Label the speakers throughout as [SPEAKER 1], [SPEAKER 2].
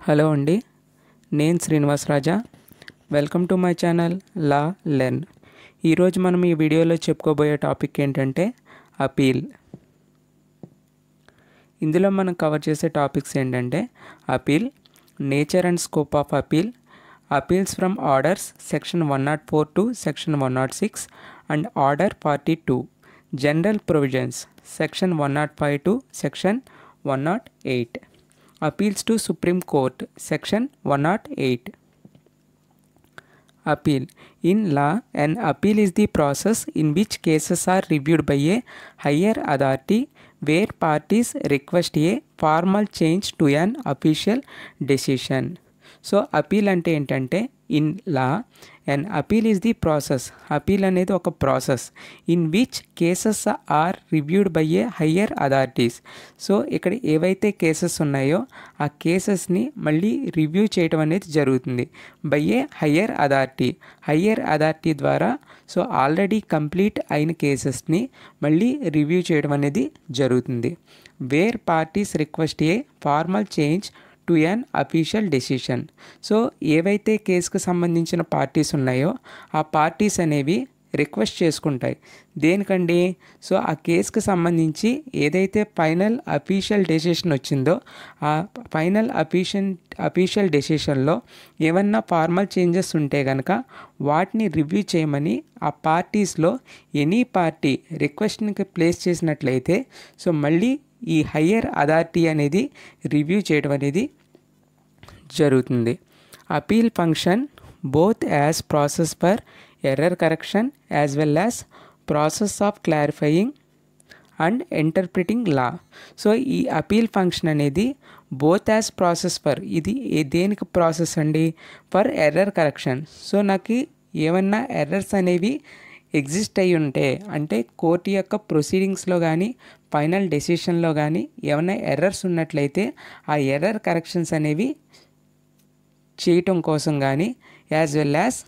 [SPEAKER 1] Hello అండి, నేను Srinivas Raja. Welcome to my channel law learn. ఈరోజు మనం ఈ వీడియోలో చెప్పుకోబోయే టాపిక్ ఏంటంటే అపీల్. ఇందులో మనం కవర్ చేసే టాపిక్స్ ఏంటంటే appeal, nature and scope of appeal, appeals from orders section 104 to section 106 and order 42, general provisions section 105 to section 108, appeals to Supreme Court section 108. Appeal. In law, an appeal is the process in which cases are reviewed by a higher authority where parties request a formal change to an official decision. So appeal అంటే ఏంటంటే in law and appeal is the process. Appeal అనేది ఒక process in which cases are reviewed by a higher authorities. So ఇక్కడ ఏవైతే cases ఉన్నాయో ఆ కేసెస్ని మళ్ళీ review చేయడం అనేది జరుగుతుంది by a higher authority. Higher authority ద్వారా సో ఆల్రెడీ కంప్లీట్ అయిన కేసెస్ని మళ్ళీ రివ్యూ చేయడం అనేది జరుగుతుంది. Where parties request a formal change to an official decision. So ఏవైతే కేసుకు సంబంధించిన పార్టీస్ ఉన్నాయో ఆ పార్టీస్ అనేవి రిక్వెస్ట్ చేసుకుంటాయి. దేనికండి? సో ఆ కేసుకు సంబంధించి ఏదైతే ఫైనల్ అఫీషియల్ డెసిషన్ వచ్చిందో ఆ ఫైనల్ అఫీషియల్ డెసిషన్లో ఏమన్నా ఫార్మల్ చేంజెస్ ఉంటే కనుక వాటిని రివ్యూ చేయమని ఆ పార్టీస్లో ఎనీ పార్టీ రిక్వెస్ట్ని ప్లేస్ చేసినట్లయితే సో మళ్ళీ ఈ హయ్యర్ అథారిటీ అనేది రివ్యూ చేయడం అనేది జరుగుతుంది. Appeal function both as process for error correction as well as process of clarifying and interpreting law. So ఈ అపీల్ ఫంక్షన్ అనేది బోత్ యాజ్ ప్రాసెస్ ఫర్, ఇది దేనికి ప్రాసెస్ అండి? For error correction. సో నాకు ఏమన్నా ఎర్రర్స్ అనేవి ఎగ్జిస్ట్ అయి ఉంటే అంటే కోర్టు యొక్క ప్రొసీడింగ్స్లో కానీ ఫైనల్ డెసిషన్లో కానీ ఏమైనా ఎర్రర్స్ ఉన్నట్లయితే ఆ ఎర్రర్ కరెక్షన్స్ అనేవి చేయటం కోసం కానీ as well as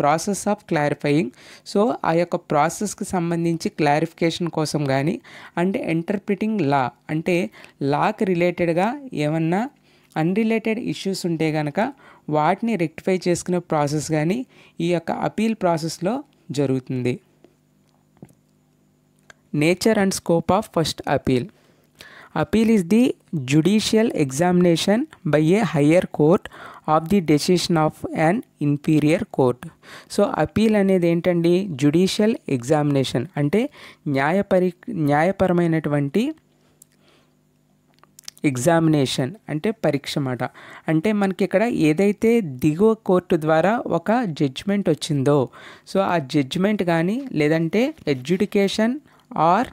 [SPEAKER 1] process of clarifying. So ఆ యొక్క ప్రాసెస్కి సంబంధించి క్లారిఫికేషన్ కోసం కానీ అండ్ ఇంటర్ప్రిటింగ్ లా అంటే లాకి రిలేటెడ్గా ఏమన్నా అన్రిలేటెడ్ ఇష్యూస్ ఉంటే కనుక వాటిని రెక్టిఫై చేసుకునే ప్రాసెస్ కానీ ఈ యొక్క అపీల్ ప్రాసెస్లో జరుగుతుంది. Nature and scope of first appeal. Appeal is the judicial examination by a higher court of the decision of an inferior court. So appeal అనేది ఏంటండి? జుడిషియల్ ఎగ్జామినేషన్ అంటే న్యాయపరమైనటువంటి ఎగ్జామినేషన్ అంటే పరీక్ష మాట. అంటే మనకి ఇక్కడ ఏదైతే దిగువ కోర్టు ద్వారా ఒక జడ్జిమెంట్ వచ్చిందో సో ఆ జడ్జిమెంట్ కానీ లేదంటే అడ్జుడికేషన్ ఆర్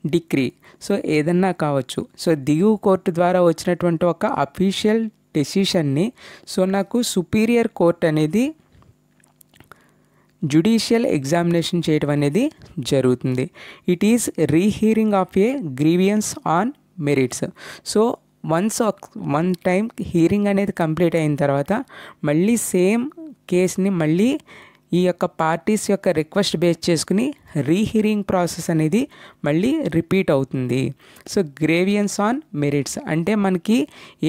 [SPEAKER 1] డిక్రీ సో ఏదన్నా కావచ్చు. సో దిగువ కోర్టు ద్వారా వచ్చినటువంటి ఒక అఫీషియల్ డెసిషన్ని సో నాకు సుపీరియర్ కోర్ట్ అనేది జుడిషియల్ ఎగ్జామినేషన్ చేయడం అనేది జరుగుతుంది. It is rehearing of a grievance on merits. So one time hearing అనేది కంప్లీట్ అయిన తర్వాత మళ్ళీ సేమ్ కేసుని మళ్ళీ ఈ యొక్క పార్టీస్ యొక్క రిక్వెస్ట్ బేస్ చేసుకుని రీహియరింగ్ ప్రాసెస్ అనేది మళ్ళీ రిపీట్ అవుతుంది. సో గ్రేవియన్స్ ఆన్ మెరిట్స్ అంటే మనకి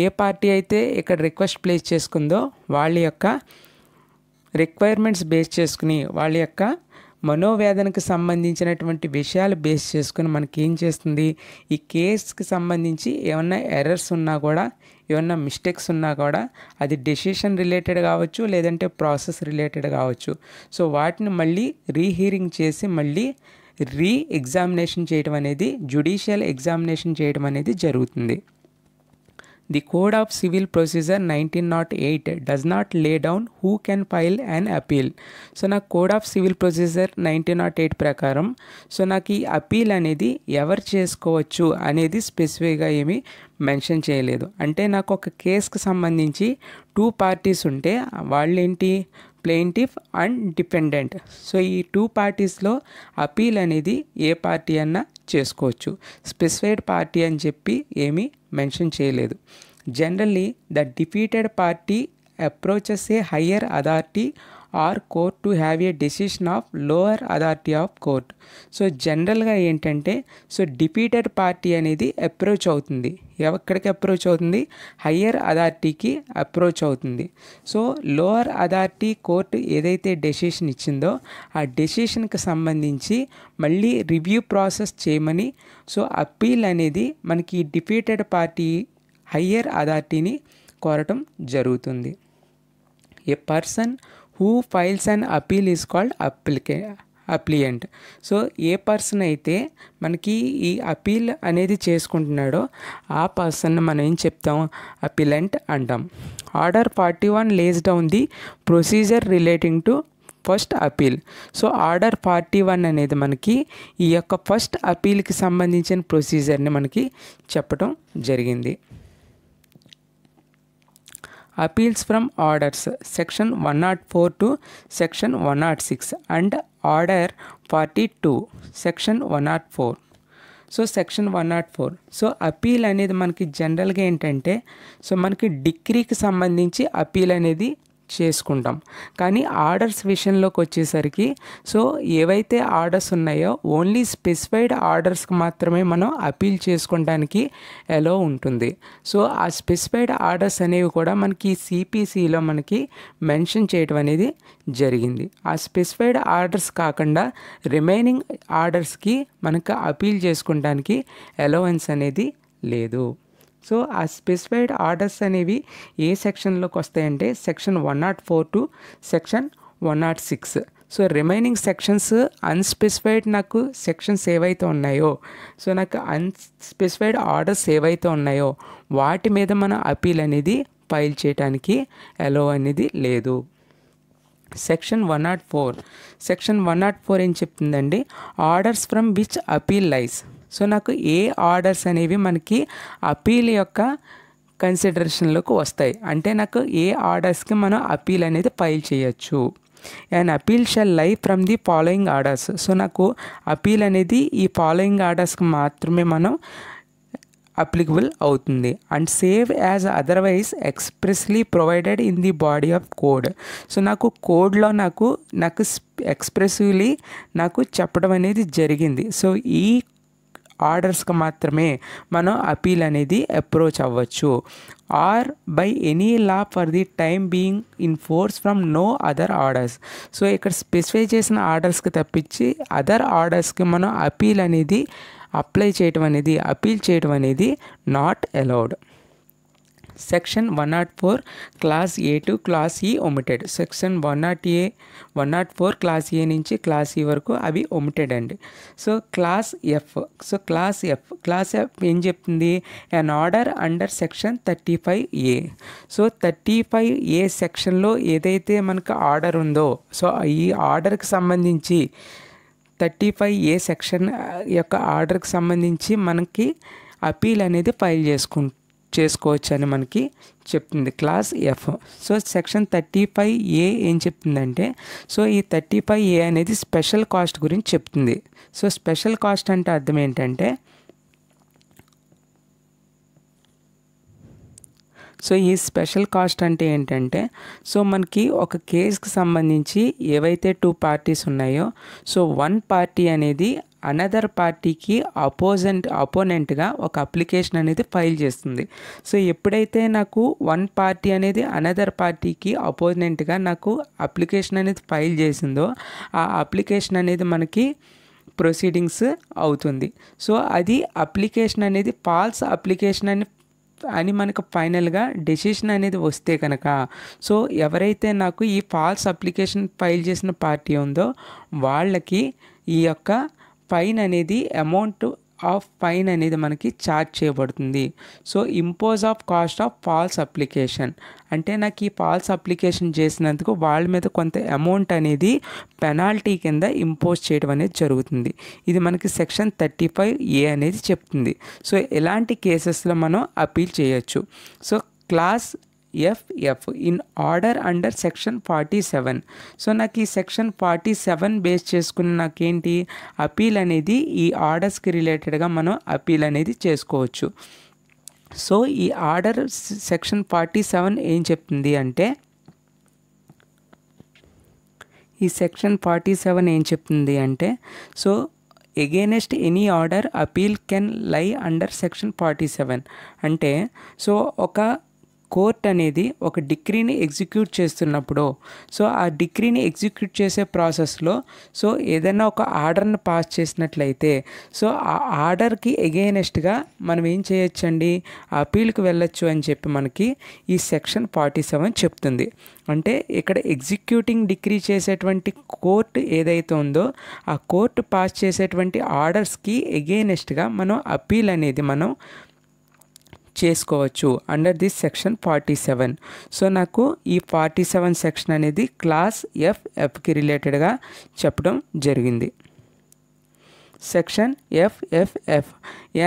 [SPEAKER 1] ఏ పార్టీ అయితే ఇక్కడ రిక్వెస్ట్ ప్లేస్ చేసుకుందో వాళ్ళ యొక్క రిక్వైర్మెంట్స్ బేస్ చేసుకుని వాళ్ళ యొక్క మనోవేదనకు సంబంధించినటువంటి విషయాలు బేస్ చేసుకుని మనకి ఏం చేస్తుంది, ఈ కేసుకి సంబంధించి ఏమన్నా ఎర్రర్స్ ఉన్నా కూడా ఏమన్నా మిస్టేక్స్ ఉన్నా కూడా అది డెసిషన్ రిలేటెడ్ కావచ్చు లేదంటే ప్రాసెస్ రిలేటెడ్ కావచ్చు. సో వాటిని మళ్ళీ రీహియరింగ్ చేసి మళ్ళీ ఎగ్జామినేషన్ చేయడం అనేది జుడిషియల్ ఎగ్జామినేషన్ చేయడం అనేది జరుగుతుంది. The Code of Civil Procedure 1908 does not lay down who can file an appeal. So నాకు కోడ్ ఆఫ్ సివిల్ ప్రొసీజర్ 1908 ప్రకారం సో నాకు ఈ అపీల్ అనేది ఎవరు చేసుకోవచ్చు అనేది స్పెసిఫిక్గా ఏమీ మెన్షన్ చేయలేదు. అంటే నాకు ఒక కేసుకు సంబంధించి 2 పార్టీస్ ఉంటే వాళ్ళేంటి, ప్లెయింటిఫ్ అండ్ డిపెండెంట్. సో ఈ 2 పార్టీస్లో అపీల్ అనేది ఏ పార్టీ అన్నా చేసుకోవచ్చు. స్పెసిఫైడ్ పార్టీ అని చెప్పి ఏమీ మెన్షన్ చేయలేదు. Generally the defeated party approaches a higher authority or court to have a decision of lower authority of court. So జనరల్గా ఏంటంటే సో డిఫీటెడ్ పార్టీ అనేది అప్రోచ్ అవుతుంది. ఎక్కడికి అప్రోచ్ అవుతుంది? హయ్యర్ అథారిటీకి అప్రోచ్ అవుతుంది. సో లోవర్ అథారిటీ కోర్టు ఏదైతే decision ఇచ్చిందో ఆ డెసిషన్కి సంబంధించి మళ్ళీ రివ్యూ ప్రాసెస్ చేయమని సో అప్పీల్ అనేది మనకి డిఫీటెడ్ పార్టీ హయ్యర్ అథారిటీని కోరటం జరుగుతుంది. A person who files an appeal is called అప్లియంట్. So A person అయితే మనకి ఈ అపీల్ అనేది చేసుకుంటున్నాడో ఆ పర్సన్ మనం ఏం చెప్తాం? అపిలెంట్ అంటాం. Order 41 lays down the procedure relating to first appeal. So order 41 అనేది మనకి ఈ యొక్క ఫస్ట్ అపీల్కి సంబంధించిన ప్రొసీజర్ని మనకి చెప్పడం జరిగింది. Appeals from orders section 104 to section 106 and order 42 section 104. So section 104. So appeal అనేది మనకి జనరల్గా ఏంటంటే సో మనకి డిగ్రీకి సంబంధించి అపీల్ అనేది చేసుకుంటాం. కానీ ఆర్డర్స్ విషయంలోకి వచ్చేసరికి సో ఏవైతే ఆర్డర్స్ ఉన్నాయో ఓన్లీ స్పెసిఫైడ్ ఆర్డర్స్కి మాత్రమే మనం అపీల్ చేసుకోవడానికి ఎలో ఉంటుంది. సో ఆ స్పెసిఫైడ్ ఆర్డర్స్ అనేవి కూడా మనకి సిపిసిలో మనకి మెన్షన్ చేయడం అనేది జరిగింది. ఆ స్పెసిఫైడ్ ఆర్డర్స్ కాకుండా రిమైనింగ్ ఆర్డర్స్కి మనకు అపీల్ చేసుకోవడానికి అలవెన్స్ అనేది లేదు. సో ఆ స్పెసిఫైడ్ ఆర్డర్స్ అనేవి ఏ సెక్షన్లోకి వస్తాయంటే section 104 to section 106. So remaining sections unspecified నాకు సెక్షన్స్ ఏవైతే ఉన్నాయో సో నాకు అన్స్పెసిఫైడ్ ఆర్డర్స్ ఏవైతే ఉన్నాయో వాటి మీద మన అపీల్ అనేది ఫైల్ చేయడానికి అలో అనేది లేదు. సెక్షన్ 104. సెక్షన్ 104 ఏం చెప్తుందండి? Orders from which appeal lies. So నాకు ఏ ఆర్డర్స్ అనేవి మనకి అపీల్ యొక్క కన్సిడరేషన్లోకి వస్తాయి అంటే నాకు ఏ ఆర్డర్స్కి మనం అపీల్ అనేది ఫైల్ చేయొచ్చు. And appeal shall lie from the following orders. So నాకు అపీల్ అనేది ఈ ఫాలోయింగ్ ఆర్డర్స్కి మాత్రమే మనం అప్లికబుల్ అవుతుంది. And save as otherwise expressly provided in the body of code. So నాకు కోడ్లో నాకు ఎక్స్ప్రెసివ్లీ నాకు చెప్పడం అనేది జరిగింది. సో ఈ ఆర్డర్స్కి మాత్రమే మనం అపీల్ అనేది అప్రోచ్ అవ్వచ్చు. Or by any law for the time being in force from no other orders. So ఇక్కడ స్పెసిఫై చేసిన ఆర్డర్స్కి తప్పించి అదర్ ఆర్డర్స్కి మనం అపీల్ అనేది అప్లై చేయడం అనేది అపీల్ చేయడం అనేది not allowed. Section 104 class A to class ఈ ఒమిటెడ్. సెక్షన్ 104 క్లాస్ ఏ నుంచి క్లాస్ ఈ వరకు అవి ఒమిటెడ్ అండి. So class F. So class F ఏం చెప్తుంది? An order under section 35A. So 35A సెక్షన్లో ఏదైతే మనకు ఆర్డర్ ఉందో సో ఈ ఆర్డర్కి సంబంధించి 35A సెక్షన్ యొక్క ఆర్డర్కి సంబంధించి మనకి అపీల్ అనేది ఫైల్ చేసుకోవచ్చు అని మనకి చెప్తుంది class F. So section 35A ఏం చెప్తుందంటే సో ఈ 35A అనేది స్పెషల్ కాస్ట్ గురించి చెప్తుంది. సో స్పెషల్ కాస్ట్ అంటే అర్థం ఏంటంటే సో ఈ స్పెషల్ కాస్ట్ అంటే ఏంటంటే సో మనకి ఒక కేసుకి సంబంధించి ఏవైతే 2 పార్టీస్ ఉన్నాయో సో 1 పార్టీ అనేది అనదర్ పార్టీకి అపోనెంట్గా ఒక అప్లికేషన్ అనేది ఫైల్ చేస్తుంది. సో ఎప్పుడైతే నాకు 1 పార్టీ అనేది అనదర్ పార్టీకి అపోనెంట్గా నాకు అప్లికేషన్ అనేది ఫైల్ చేసిందో ఆ అప్లికేషన్ అనేది మనకి ప్రొసీడింగ్స్ అవుతుంది. సో అది అప్లికేషన్ అనేది ఫాల్స్ అప్లికేషన్ అని మనకు ఫైనల్గా డెసిషన్ అనేది వస్తే కనుక సో ఎవరైతే నాకు ఈ ఫాల్స్ అప్లికేషన్ ఫైల్ చేసిన పార్టీ ఉందో వాళ్ళకి ఈ యొక్క ఫైన్ అనేది అమౌంట్ ఆఫ్ ఫైన్ అనేది మనకి ఛార్జ్ చేయబడుతుంది. So impose of cost of false application అంటే నాకు ఈ ఫాల్స్ అప్లికేషన్ చేసినందుకు వాళ్ళ మీద కొంత అమౌంట్ అనేది పెనాల్టీ కింద ఇంపోజ్ చేయడం అనేది జరుగుతుంది. ఇది మనకి సెక్షన్ 35A అనేది చెప్తుంది. సో ఎలాంటి కేసెస్లో మనం అపీల్ చేయొచ్చు. So class F in order under section 47. So నాకు ఈ సెక్షన్ 47 బేస్ చేసుకుని నాకేంటి అపీల్ అనేది ఈ ఆర్డర్స్కి రిలేటెడ్గా మనం అపీల్ అనేది చేసుకోవచ్చు. సో ఈ ఆర్డర్ సెక్షన్ 47 ఏం చెప్తుంది అంటే ఈ సెక్షన్ 47 ఏం చెప్తుంది అంటే so against any order appeal can lie under section 47 అంటే సో ఒక కోర్ట్ అనేది ఒక డిగ్రీని ఎగ్జిక్యూట్ చేస్తున్నప్పుడు సో ఆ డిగ్రీని ఎగ్జిక్యూట్ చేసే ప్రాసెస్లో సో ఏదైనా ఒక ఆర్డర్ని పాస్ చేసినట్లయితే సో ఆ ఆర్డర్కి ఎగెయినెస్ట్గా మనం ఏం చేయొచ్చండి అపీల్కి వెళ్ళొచ్చు అని చెప్పి మనకి ఈ సెక్షన్ 47 చెప్తుంది. అంటే ఇక్కడ ఎగ్జిక్యూటింగ్ డిగ్రీ చేసేటువంటి కోర్టు ఏదైతే ఉందో ఆ కోర్టు పాస్ చేసేటువంటి ఆర్డర్స్కి ఎగెయినెస్ట్గా మనం అపీల్ అనేది మనం చేసుకోవచ్చు అండర్ దిస్ సెక్షన్ 47. సో నాకు ఈ 47 సెక్షన్ అనేది క్లాస్ ఎఫ్కి రిలేటెడ్గా చెప్పడం జరిగింది. Section F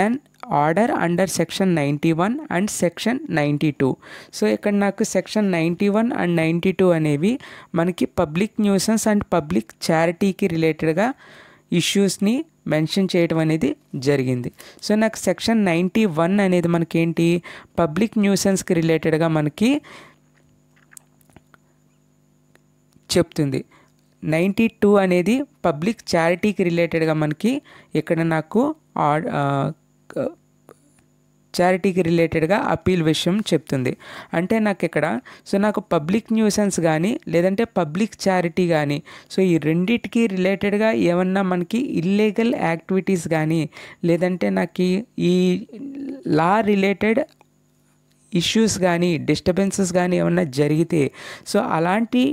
[SPEAKER 1] and order under section 91 and section 92. So ఇక్కడ నాకు సెక్షన్ 91 అండ్ 92 అనేవి మనకి పబ్లిక్ న్యూసెన్స్ అండ్ పబ్లిక్ చారిటీకి రిలేటెడ్గా ఇష్యూస్ని మెన్షన్ చేయడం అనేది జరిగింది. సో నాకు సెక్షన్ 91 అనేది మనకేంటి పబ్లిక్ న్యూసెన్స్కి రిలేటెడ్గా మనకి చెప్తుంది. 92 అనేది పబ్లిక్ చారిటీకి రిలేటెడ్గా మనకి ఇక్కడ నాకు చారిటీకి రిలేటెడ్గా అపీల్ విషయం చెప్తుంది. అంటే నాకు ఇక్కడ సో నాకు పబ్లిక్ న్యూసెన్స్ కానీ లేదంటే పబ్లిక్ చారిటీ కానీ సో ఈ రెండిటికి రిలేటెడ్గా ఏమన్నా మనకి ఇల్లీగల్ యాక్టివిటీస్ కానీ లేదంటే నాకు ఈ లా రిలేటెడ్ ఇష్యూస్ కానీ డిస్టర్బెన్సెస్ కానీ ఏమన్నా జరిగితే సో అలాంటి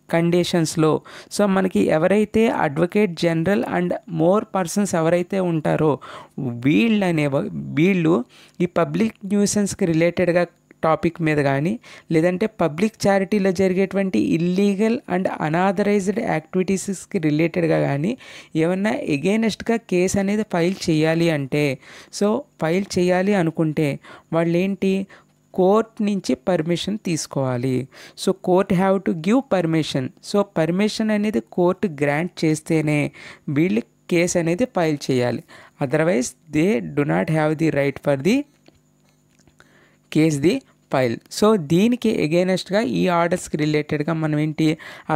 [SPEAKER 1] కండిషన్స్లో సో మనకి ఎవరైతే advocate general and more persons ఎవరైతే ఉంటారో వీళ్ళు ఈ పబ్లిక్ న్యూసెన్స్కి రిలేటెడ్గా టాపిక్ మీద కానీ లేదంటే పబ్లిక్ చారిటీలో జరిగేటువంటి ఇల్లీగల్ అండ్ అనాథరైజ్డ్ యాక్టివిటీస్కి రిలేటెడ్గా కానీ ఏమన్నా ఎగెయినెస్ట్గా కేసు అనేది ఫైల్ చేయాలి అంటే సో ఫైల్ చేయాలి అనుకుంటే వాళ్ళు ఏంటి కోర్ట్ నుంచి పర్మిషన్ తీసుకోవాలి. So court have to give permission. So permission అనేది కోర్టు గ్రాంట్ చేస్తేనే వీళ్ళు కేసు అనేది ఫైల్ చేయాలి. Otherwise they do not have the right for the case the file. So దీనికి ఎగెయినెస్ట్గా ఈ ఆర్డర్స్కి రిలేటెడ్గా మనం ఏంటి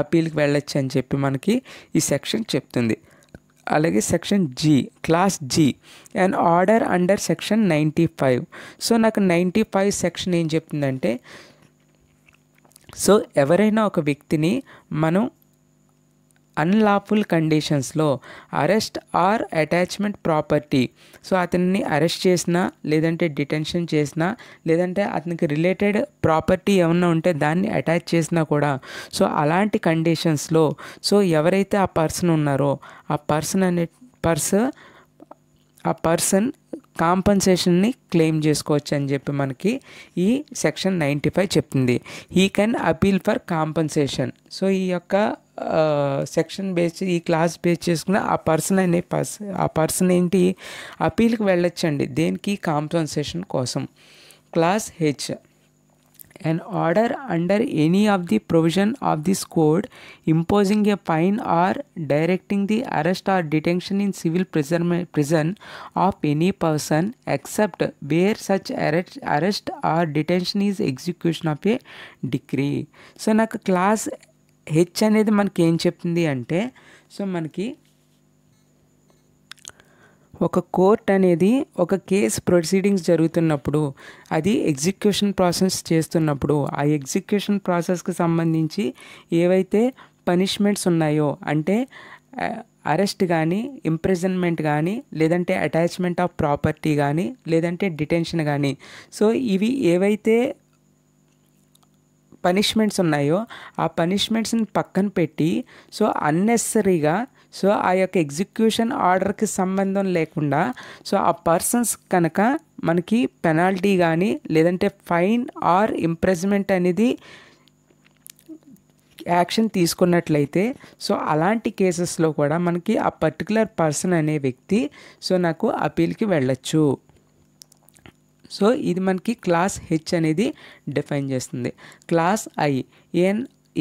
[SPEAKER 1] అపీల్కి వెళ్ళొచ్చు అని చెప్పి మనకి ఈ సెక్షన్ చెప్తుంది. అలాగే section G clause G and order under section 95. So నాకు 95 సెక్షన్ ఏం చెప్తుందంటే సో ఎవరైనా ఒక వ్యక్తిని మనం అన్లాఫుల్ కండిషన్స్లో arrest are attachment property so అతన్ని అరెస్ట్ చేసినా లేదంటే డిటెన్షన్ చేసినా లేదంటే అతనికి రిలేటెడ్ ప్రాపర్టీ ఏమన్నా ఉంటే దాన్ని అటాచ్ చేసినా కూడా సో అలాంటి కండిషన్స్లో సో ఎవరైతే ఆ పర్సన్ ఉన్నారో ఆ పర్సన్ కాంపన్సేషన్ని క్లెయిమ్ చేసుకోవచ్చు అని చెప్పి మనకి ఈ సెక్షన్ 95 చెప్తుంది. He can appeal for compensation. So ఈ యొక్క సెక్షన్ బేస్ ఈ క్లాస్ బేస్ చేసుకున్న ఆ పర్సన్ ఏంటి అపీల్కి వెళ్ళొచ్చండి. దేనికి కాంపన్సేషన్ కోసం. Class H an order under any of the provision of this code imposing a fine or directing the arrest or detention in civil prison of any person except where such arrest or detention is execution of a decree. So నాకు class H అనేది మనకి ఏం చెప్తుంది అంటే so మనకి ఒక court అనేది ఒక కేసు ప్రొసీడింగ్స్ జరుగుతున్నప్పుడు అది ఎగ్జిక్యూషన్ ప్రాసెస్ చేస్తున్నప్పుడు ఆ ఎగ్జిక్యూషన్ ప్రాసెస్కి సంబంధించి ఏవైతే పనిష్మెంట్స్ ఉన్నాయో అంటే అరెస్ట్ కానీ ఇంప్రిజన్మెంట్ కానీ లేదంటే అటాచ్మెంట్ ఆఫ్ ప్రాపర్టీ కానీ లేదంటే డిటెన్షన్ కానీ సో ఇవి ఏవైతే పనిష్మెంట్స్ ఉన్నాయో ఆ పనిష్మెంట్స్ని పక్కన పెట్టి సో అన్నెసరీగా సో ఆ యొక్క ఎగ్జిక్యూషన్ ఆర్డర్కి సంబంధం లేకుండా సో ఆ పర్సన్స్ కనుక మనకి పెనాల్టీ కానీ లేదంటే ఫైన్ ఆర్ ఇంప్రిజన్మెంట్ అనేది యాక్షన్ తీసుకున్నట్లయితే సో అలాంటి కేసెస్లో కూడా మనకి ఆ పర్టికులర్ పర్సన్ అనే వ్యక్తి సో నాకు అపీల్కి వెళ్ళొచ్చు. సో ఇది మనకి క్లాస్ హెచ్ అనేది డిఫైన్ చేస్తుంది. Class I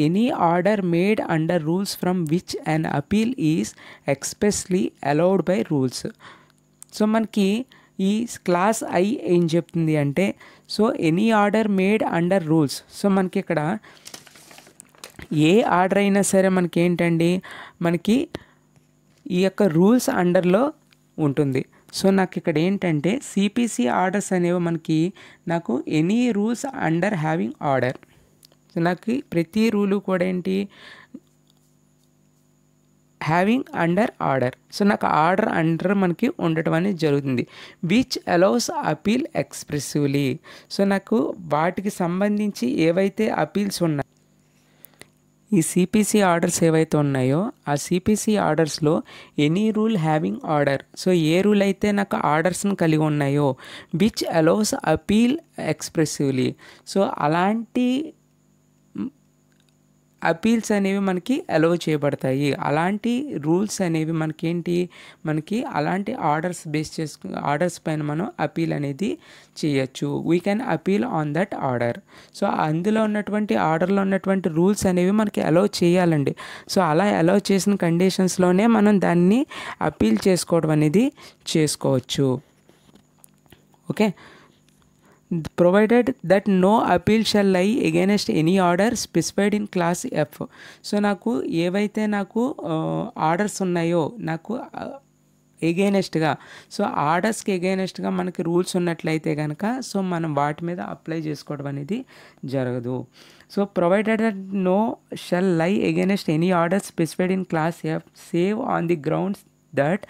[SPEAKER 1] any order made under rules from which an appeal is expressly allowed by rules. So మనకి ఈ క్లాస్ ఐ ఏం చెప్తుంది అంటే so any order made under rules. So మనకి ఇక్కడ ఏ ఆర్డర్ అయినా సరే మనకి ఏంటండి, మనకి ఈ యొక్క రూల్స్ అండర్లో ఉంటుంది. సో నాకు ఇక్కడ ఏంటంటే సిపిసి ఆర్డర్స్ అనేవి మనకి నాకు any rules under having order. So నాకు ప్రతి రూలు కూడా ఏంటి, హ్యావింగ్ అండర్ ఆర్డర్. సో నాకు ఆర్డర్ అండర్ మనకి ఉండటం అనేది జరుగుతుంది. Which allows appeal expressively. So నాకు వాటికి సంబంధించి ఏవైతే అపీల్స్ ఉన్నాయి, ఈ సిపిసి ఆర్డర్స్ ఏవైతే ఉన్నాయో ఆ సిపిసి ఆర్డర్స్లో any rule having order. So ఏ రూల్ అయితే నాకు ఆర్డర్స్ని కలిగి ఉన్నాయో which allows appeal expressively. So అలాంటి అపీల్స్ అనేవి మనకి అలౌ చేయబడతాయి. అలాంటి రూల్స్ అనేవి మనకి అలాంటి ఆర్డర్స్ బేస్ చేసుకుని ఆర్డర్స్ పైన మనం అపీల్ అనేది చేయొచ్చు. We can appeal on that order. So అందులో ఉన్నటువంటి ఆర్డర్లో ఉన్నటువంటి రూల్స్ అనేవి మనకి అలౌ చేయాలండి. సో అలా అలౌ చేసిన కండిషన్స్లోనే మనం దాన్ని అపీల్ చేసుకోవడం అనేది చేసుకోవచ్చు. Okay, provided that no appeal shall lie against any order specified in clause F. So నాకు ఏవైతే నాకు ఆర్డర్స్ ఉన్నాయో నాకు ఎగైనెస్ట్గా, సో ఆర్డర్స్కి ఎగైనెస్ట్గా మనకి రూల్స్ ఉన్నట్లయితే కనుక సో మనం వాటి మీద అప్లై చేసుకోవడం అనేది జరగదు. So provided that no shall lie against any order specified in clause F save on the grounds that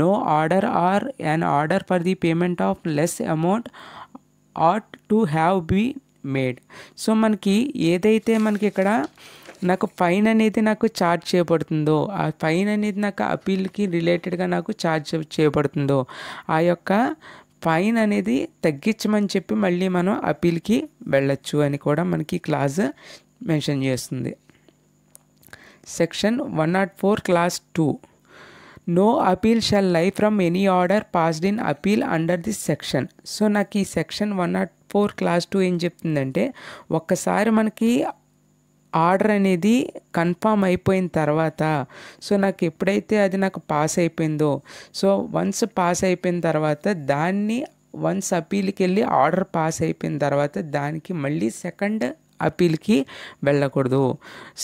[SPEAKER 1] no order or an order for the payment of less amount ought to have been made. So మనకి ఏదైతే మనకి ఇక్కడ నాకు fine అనేది నాకు charge చేయబడుతుందో, ఆ fine అనేది నాకు అపీల్కి రిలేటెడ్గా నాకు ఛార్జ్ చేయబడుతుందో ఆ యొక్క ఫైన్ అనేది తగ్గించమని చెప్పి మళ్ళీ మనం అపీల్కి వెళ్ళొచ్చు అని కూడా మనకి క్లాజ్ మెన్షన్ చేస్తుంది. Section 104 clause 2. No appeal shall lie from any order passed in appeal under this section. So నాకు ఈ సెక్షన్ 104 క్లాస్ 2 ఏం చెప్తుందంటే, ఒక్కసారి మనకి ఆర్డర్ అనేది కన్ఫామ్ అయిపోయిన తర్వాత, సో నాకు ఎప్పుడైతే అది నాకు పాస్ అయిపోయిందో, సో వన్స్ పాస్ అయిపోయిన తర్వాత దాన్ని వన్స్ అపీల్కి వెళ్ళి ఆర్డర్ పాస్ అయిపోయిన తర్వాత దానికి మళ్ళీ సెకండ్ అపీల్కి వెళ్ళకూడదు.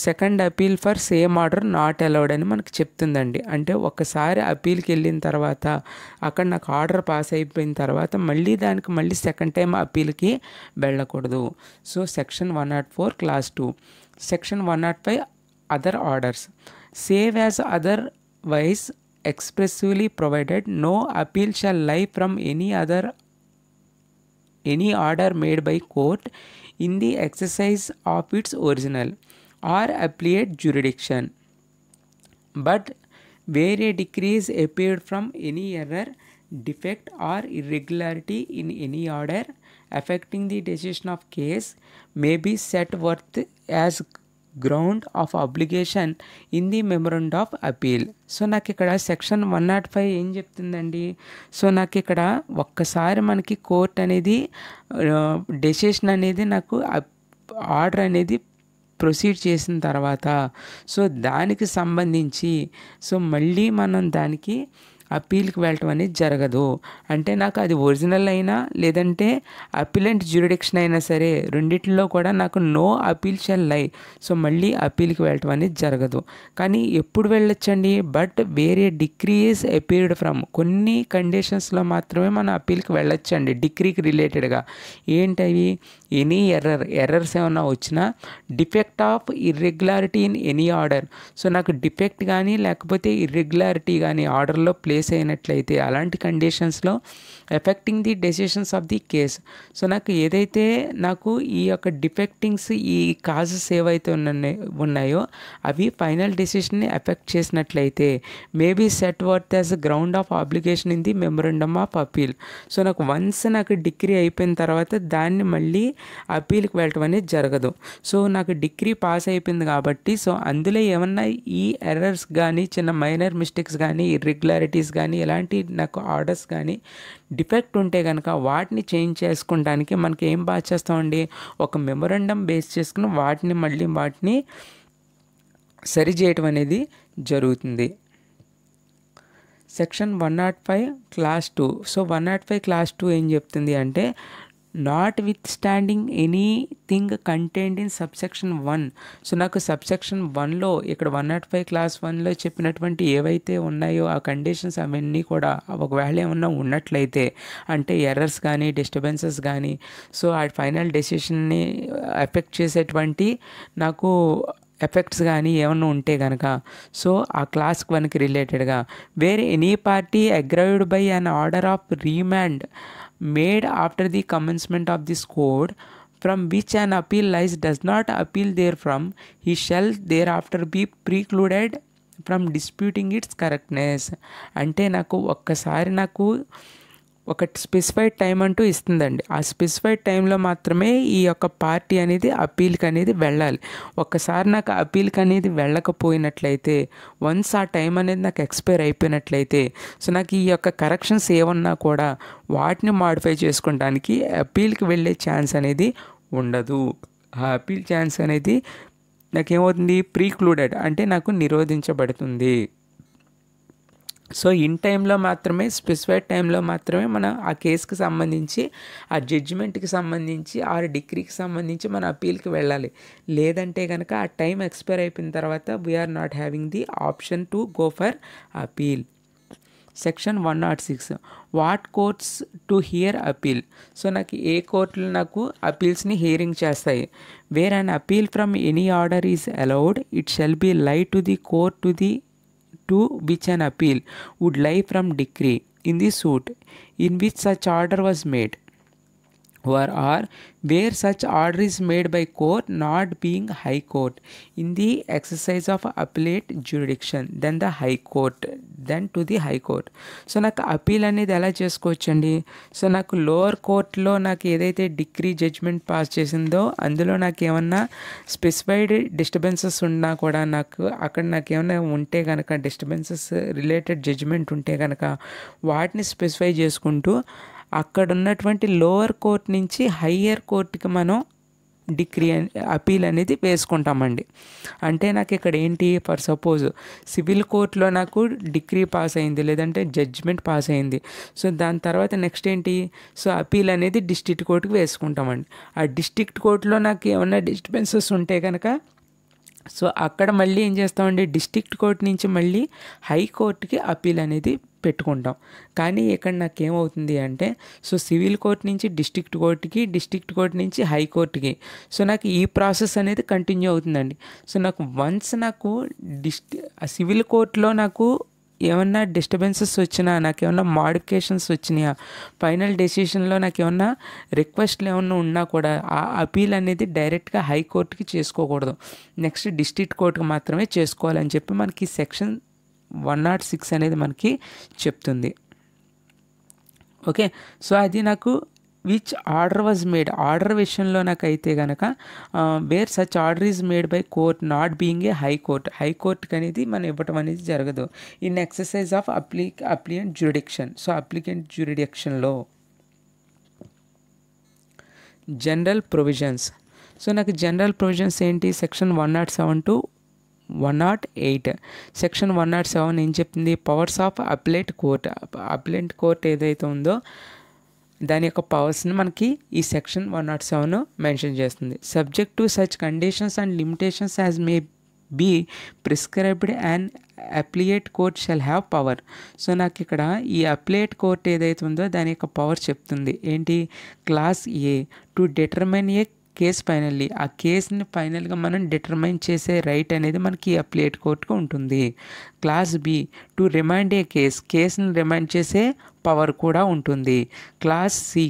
[SPEAKER 1] Second appeal for same order not allowed అని మనకు చెప్తుందండి. అంటే ఒక్కసారి అపీల్కి వెళ్ళిన తర్వాత అక్కడ నాకు ఆర్డర్ పాస్ అయిపోయిన తర్వాత మళ్ళీ సెకండ్ టైం అపీల్కి వెళ్ళకూడదు. So section 104 clause 2. Section 105 other orders. Save as other wise expressly provided no appeal shall lie from any order made by court in the exercise of its original or appellate jurisdiction, but where a decree is appealed from any error, defect or irregularity in any order affecting the decision of case may be set forth as ground of obligation in the memorandum of appeal. So నాకు ఇక్కడ section 105 ఏం చెప్తుందండి, so నాకు ఇక్కడ ఒక్కసారి మనకి court అనేది decision అనేది నాకు ఆర్డర్ అనేది ప్రొసీడ్ చేసిన తర్వాత సో దానికి సంబంధించి సో మళ్ళీ మనం దానికి అపీల్కి వెళ్ళటం అనేది జరగదు. అంటే నాకు అది ఒరిజినల్ అయినా లేదంటే అపీలెంట్ జ్యూరిడిక్షన్ అయినా సరే రెండిట్లో కూడా నాకు నో అపీల్ షల్ లై. సో మళ్ళీ అపీల్కి వెళ్ళటం అనేది జరగదు. కానీ ఎప్పుడు వెళ్ళొచ్చండి, బట్ వేరే డిగ్రీ ఈజ్ అపీల్డ్ ఫ్రమ్, కొన్ని కండిషన్స్లో మాత్రమే మనం అపీల్కి వెళ్ళొచ్చండి డిగ్రీకి రిలేటెడ్గా. ఏంటవి, ఎనీ ఎర్రర్స్ ఏమైనా వచ్చినా, defect of irregularity in any order. So నాకు డిఫెక్ట్ కానీ లేకపోతే ఇర్రెగ్యులారిటీ కానీ ఆర్డర్లో ప్లేస్ అయినట్లయితే అలాంటి కండిషన్స్లో effecting the decisions of the case. So నాకు ఏదైతే నాకు ఈ యొక్క డిఫెక్టింగ్స్ ఈ కాజెస్ ఏవైతే ఉన్నాయో అవి ఫైనల్ డెసిషన్ని ఎఫెక్ట్ చేసినట్లయితే may be set forth as ground of obligation in the memorandum of appeal. So నాకు వన్స్ నాకు డిగ్రీ అయిపోయిన తర్వాత దాన్ని మళ్ళీ అపీల్కి వెళ్ళటం అనేది జరగదు. సో నాకు డిగ్రీ పాస్ అయిపోయింది కాబట్టి సో అందులో ఏమన్నా ఈ ఎర్రర్స్ కానీ చిన్న మైనర్ మిస్టేక్స్ కానీ ఇర్రెగ్యులారిటీస్ కానీ ఎలాంటి నాకు ఆర్డర్స్ కానీ డిఫెక్ట్ ఉంటే కనుక వాటిని చేంజ్ చేసుకోవడానికి మనకి ఏం బాగా చేస్తామండి, ఒక మెమొరండం బేస్ చేసుకుని వాటిని సరి చేయటం అనేది జరుగుతుంది. Section 105 class 2. సో 105 క్లాస్ 2 ఏం చెప్తుంది అంటే, not with standing anything contained in subsection 1. So నాకు సబ్సెక్షన్ 1లో ఇక్కడ 105 క్లాస్ 1లో చెప్పినటువంటి ఏవైతే ఉన్నాయో ఆ కండిషన్స్ అవన్నీ కూడా ఒకవేళ ఏమన్నా ఉన్నట్లయితే, అంటే ఎర్రర్స్ కానీ డిస్టర్బెన్సెస్ కానీ, సో ఆ ఫైనల్ డెసిషన్ని ఎఫెక్ట్ చేసేటువంటి నాకు ఎఫెక్ట్స్ కానీ ఏమన్నా ఉంటే కనుక, సో ఆ క్లాస్ 1కి రిలేటెడ్గా where any party aggrieved by an order of remand made after the commencement of this code from which an appeal lies does not appeal therefrom, he shall thereafter be precluded from disputing its correctness. అంటే నాకు ఒక్కసారి నాకు ఒక specified time అంటూ ఇస్తుందండి. ఆ specified టైంలో మాత్రమే ఈ యొక్క పార్టీ అనేది అప్పీల్కి అనేది వెళ్ళాలి. ఒక్కసారి నాకు అప్పీల్కి అనేది వెళ్ళకపోయినట్లయితే, వన్స్ ఆ టైం అనేది నాకు ఎక్స్పైర్ అయిపోయినట్లయితే, సో నాకు ఈ యొక్క కరెక్షన్స్ ఏమన్నా కూడా వాటిని మాడిఫై చేసుకోవడానికి అప్పీల్కి వెళ్ళే ఛాన్స్ అనేది ఉండదు. ఆ అప్పీల్ ఛాన్స్ అనేది నాకేమవుతుంది, ప్రీక్లూడెడ్ అంటే నాకు నిరోధించబడుతుంది. సో ఇన్ టైంలో మాత్రమే, స్పెసిఫైడ్ టైంలో మాత్రమే మనం ఆ కేసుకి సంబంధించి, ఆ జడ్జిమెంట్కి సంబంధించి, ఆ డిగ్రీకి సంబంధించి మన అప్పీల్కి వెళ్ళాలి. లేదంటే కనుక ఆ టైం ఎక్స్పైర్ అయిపోయిన తర్వాత we're not having the option to go for appeal. Section 106 what courts to hear appeal. So నాకు ఏ కోర్టులు నాకు అపీల్స్ని హియరింగ్ చేస్తాయి. Where an appeal from any order is allowed, it shall be lie to the court to which an appeal would lie from decree in the suit in which such order was made, or where such order is made by court not being high court in the exercise of appellate jurisdiction then to the high court. So నాకు appeal అనేది ఎలా చేసుకోవచ్చండి. So నాకు lower కోర్టులో నాకు ఏదైతే degree judgement pass చేసిందో అందులో నాకు ఏమన్నా స్పెసిఫైడ్ డిస్టర్బెన్సెస్ ఉన్నా కూడా, నాకు అక్కడ నాకు ఏమైనా ఉంటే కనుక, డిస్టర్బెన్సెస్ రిలేటెడ్ జడ్జ్మెంట్ ఉంటే కనుక వాటిని స్పెసిఫై చేసుకుంటూ అక్కడ ఉన్నటువంటి లోవర్ కోర్ట్ నుంచి హయ్యర్ కోర్టుకి మనం డిగ్రీ అపీల్ అనేది వేసుకుంటామండి. అంటే నాకు ఇక్కడ ఏంటి, ఫర్ సపోజ్ సివిల్ కోర్టులో నాకు డిగ్రీ పాస్ అయింది, లేదంటే జడ్జ్మెంట్ పాస్ అయింది. సో దాని తర్వాత నెక్స్ట్ ఏంటి, సో అపీల్ అనేది డిస్ట్రిక్ట్ కోర్టుకి వేసుకుంటామండి. ఆ డిస్ట్రిక్ట్ కోర్టులో నాకు ఏమన్నా డిస్టర్బెన్సెస్ ఉంటే కనుక, సో అక్కడ మళ్ళీ ఏం చేస్తామండి, డిస్ట్రిక్ట్ కోర్ట్ నుంచి మళ్ళీ హైకోర్టుకి అపీల్ అనేది పెట్టుకుంటాం. కానీ ఇక్కడ నాకేమవుతుంది అంటే, సో సివిల్ కోర్ట్ నుంచి డిస్ట్రిక్ట్ కోర్టుకి, డిస్ట్రిక్ట్ కోర్ట్ నుంచి హైకోర్టుకి, సో నాకు ఈ ప్రాసెస్ అనేది కంటిన్యూ అవుతుందండి. సో నాకు వన్స్ నాకు సివిల్ కోర్టులో నాకు ఏమన్నా డిస్టర్బెన్సెస్ వచ్చినా, నాకు ఏమన్నా మాడిఫికేషన్స్ వచ్చినాయా, ఫైనల్ డెసిషన్లో నాకు ఏమన్నా రిక్వెస్ట్లు ఏమన్నా ఉన్నా కూడా ఆ అపీల్ అనేది డైరెక్ట్గా హైకోర్టుకి చేసుకోకూడదు, నెక్స్ట్ డిస్ట్రిక్ట్ కోర్టుకి మాత్రమే చేసుకోవాలని చెప్పి మనకి సెక్షన్ 106 అనేది మనకి చెప్తుంది. ఓకే, సో అది నాకు which order was made, order విషయంలో నాకైతే కనుక where such order is made by court not being a హైకోర్టుకి అనేది మనం ఇవ్వటం అనేది జరగదు. In exercise of appellate jurisdiction. So appellate జ్యూరిడిక్షన్లో జనరల్ ప్రొవిజన్స్. సో నాకు జనరల్ ప్రొవిజన్స్ ఏంటి, సెక్షన్ 107 to 108. సెక్షన్ 107 ఏం చెప్తుంది, పవర్స్ ఆఫ్ అప్లెట్ కోర్ట్ ఏదైతే ఉందో దాని యొక్క పవర్స్ని మనకి ఈ సెక్షన్ 107 మెన్షన్ చేస్తుంది. Subject to such conditions and limitations as may be prescribed and appellate court shall have power. So నాకు ఇక్కడ ఈ అప్లియేట్ కోర్ట్ ఏదైతే ఉందో దాని యొక్క పవర్ చెప్తుంది ఏంటి, class A to determine A case finally, ఆ కేసుని ఫైనల్గా మనం డిటర్మైన్ చేసే రైట్ అనేది మనకి అప్లియేట్ కోర్టుకు ఉంటుంది. Clause B to remind a కేసుని రిమైండ్ చేసే పవర్ కూడా ఉంటుంది. Clause C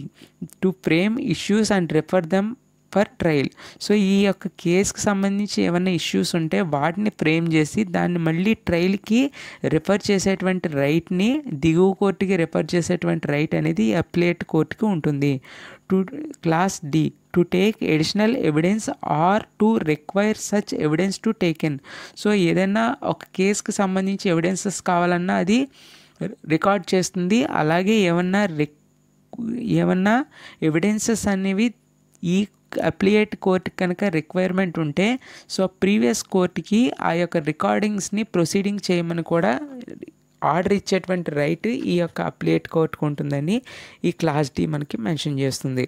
[SPEAKER 1] to frame issues and refer them for trial. So ఈ యొక్క కేసుకి సంబంధించి ఏమైనా ఇష్యూస్ ఉంటే వాటిని ఫ్రేమ్ చేసి దాన్ని మళ్ళీ ట్రయల్కి రిఫర్ చేసేటువంటి రైట్ని, దిగువ కోర్టుకి రిఫర్ చేసేటువంటి రైట్ అనేది అప్లియేట్ కోర్టుకి ఉంటుంది. To clause D to take additional evidence or to require such evidence to taken. So ఏదైనా ఒక కేసుకి సంబంధించి ఎవిడెన్సెస్ కావాలన్నా అది రికార్డ్ చేస్తుంది. అలాగే ఏమన్నా ఎవిడెన్సెస్ అనేవి ఈ అప్లియేట్ కోర్టుకి కనుక రిక్వైర్మెంట్ ఉంటే, సో ప్రీవియస్ కోర్టుకి ఆ యొక్క రికార్డింగ్స్ని ప్రొసీడింగ్ చేయమని కూడా ఆర్డర్ ఇచ్చేటువంటి రైట్ ఈ యొక్క అప్లియేట్ కోర్టుకు ఉంటుందని ఈ క్లాస్ డి మనకి మెన్షన్ చేస్తుంది.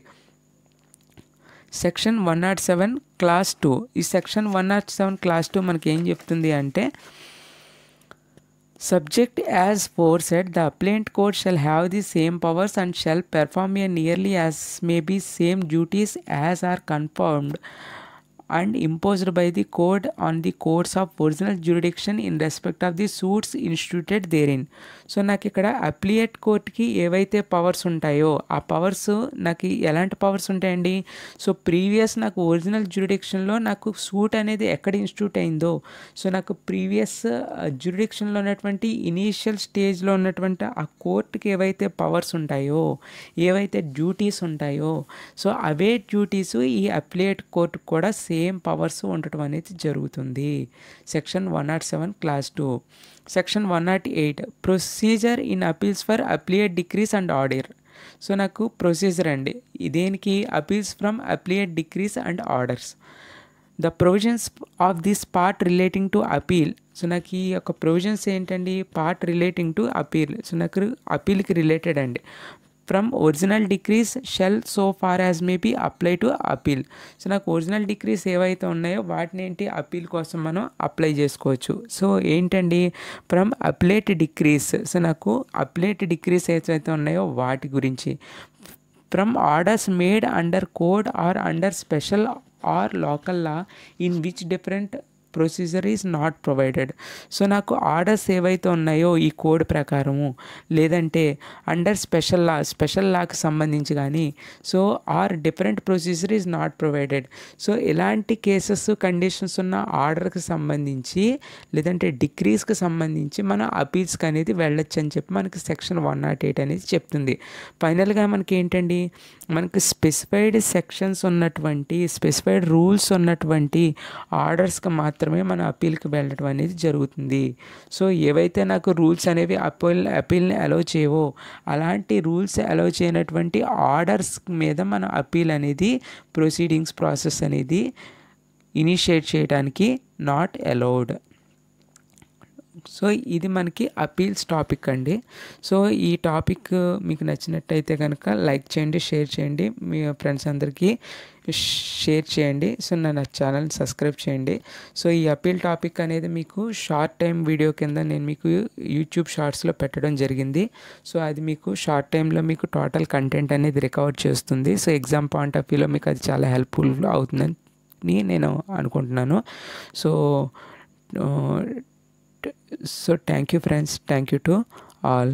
[SPEAKER 1] సెక్షన్ 107 క్లాస్ 2. ఈ సెక్షన్ 107 క్లాస్ 2 మనకి ఏం చెప్తుంది అంటే, subject as foresaid, the appellant court shall have the same powers and shall perform a nearly as may be same duties as are confirmed and imposed by the court on the courts of original jurisdiction in respect of the suits instituted therein. So నాకు ఇక్కడ appellate కోర్ట్కి ఏవైతే powers ఉంటాయో ఆ powers నాకు ఎలాంటి powers ఉంటాయండి? So previous నాకు original జ్యూరిడిక్షన్లో నాకు సూట్ అనేది ఎక్కడ ఇన్స్టిట్యూట్ అయిందో, సో నాకు ప్రీవియస్ జ్యూరిడిక్షన్లో ఉన్నటువంటి ఇనీషియల్ స్టేజ్లో ఉన్నటువంటి ఆ కోర్టుకి ఏవైతే పవర్స్ ఉంటాయో, ఏవైతే డ్యూటీస్ ఉంటాయో, సో అవే డ్యూటీస్ ఈ అప్లియేట్ కోర్టుకు కూడా సేమ్ పవర్స్ ఉండటం అనేది జరుగుతుంది. సెక్షన్ 107 క్లాస్ 2. Section 108 procedure in appeals for appellate decrees and order. So నాకు ప్రొసీజర్ అండి, దేనికి? Appeals from appellate decrees and orders. The provisions of this part relating to appeal. So నాకు ఈ యొక్క ప్రొవిజన్స్ ఏంటండి? Part relating to appeal. So నాకు అపీల్కి related అండి. From original decrees shall so far as may be apply to appeal. So నాకు original decrees ఏవైతే ఉన్నాయో వాటిని ఏంటి అపీల్ కోసం మనం అప్లై చేసుకోవచ్చు. సో ఏంటండి? From appellate decrees. సో నాకు అప్లేట్ డిక్రీస్ ఏవైతే ఉన్నాయో వాటి గురించి. From orders made under code or under special or local law in which different procedure is not provided. So నాకు ఆర్డర్స్ ఏవైతే ఉన్నాయో ఈ కోడ్ ప్రకారము, లేదంటే అండర్ స్పెషల్ లాకి సంబంధించి కానీ, so or different procedure is not provided. So ఇలాంటి కేసెస్ కండిషన్స్ ఉన్న ఆర్డర్కి సంబంధించి లేదంటే డిక్రీస్కి సంబంధించి మన అపీల్స్కి అనేది వెళ్ళొచ్చు అని చెప్పి మనకి సెక్షన్ 108 అనేది చెప్తుంది. ఫైనల్గా మనకి ఏంటండి, మనకి స్పెసిఫైడ్ సెక్షన్స్ ఉన్నటువంటి, స్పెసిఫైడ్ రూల్స్ ఉన్నటువంటి ఆర్డర్స్కి మాత్రమే మన అపీల్కి వెళ్ళడం అనేది జరుగుతుంది. సో ఏవైతే నాకు రూల్స్ అనేవి అపీల్ని అలౌ చేయవో, అలాంటి రూల్స్ అలౌ చేయనటువంటి ఆర్డర్స్ మీద మన అపీల్ అనేది ప్రొసీడింగ్స్ ప్రాసెస్ అనేది ఇనిషియేట్ చేయడానికి నాట్ అలౌడ్. సో ఇది మనకి అపీల్స్ టాపిక్ అండి. సో ఈ టాపిక్ మీకు నచ్చినట్టయితే కనుక లైక్ చేయండి, షేర్ చేయండి, మీ ఫ్రెండ్స్ అందరికీ షేర్ చేయండి. సో నా ఛానల్ని సబ్స్క్రైబ్ చేయండి. సో ఈ అపీల్ టాపిక్ అనేది మీకు షార్ట్ టైం వీడియో కింద నేను మీకు యూట్యూబ్ షార్ట్స్లో పెట్టడం జరిగింది. సో అది మీకు షార్ట్ టైంలో మీకు టోటల్ కంటెంట్ అనేది రికవర్ చేస్తుంది. సో ఎగ్జామ్ పాయింట్ ఆఫ్ వ్యూలో మీకు అది చాలా హెల్ప్ఫుల్ అవుతుందని నేను అనుకుంటున్నాను. So thank you friends, thank you to all.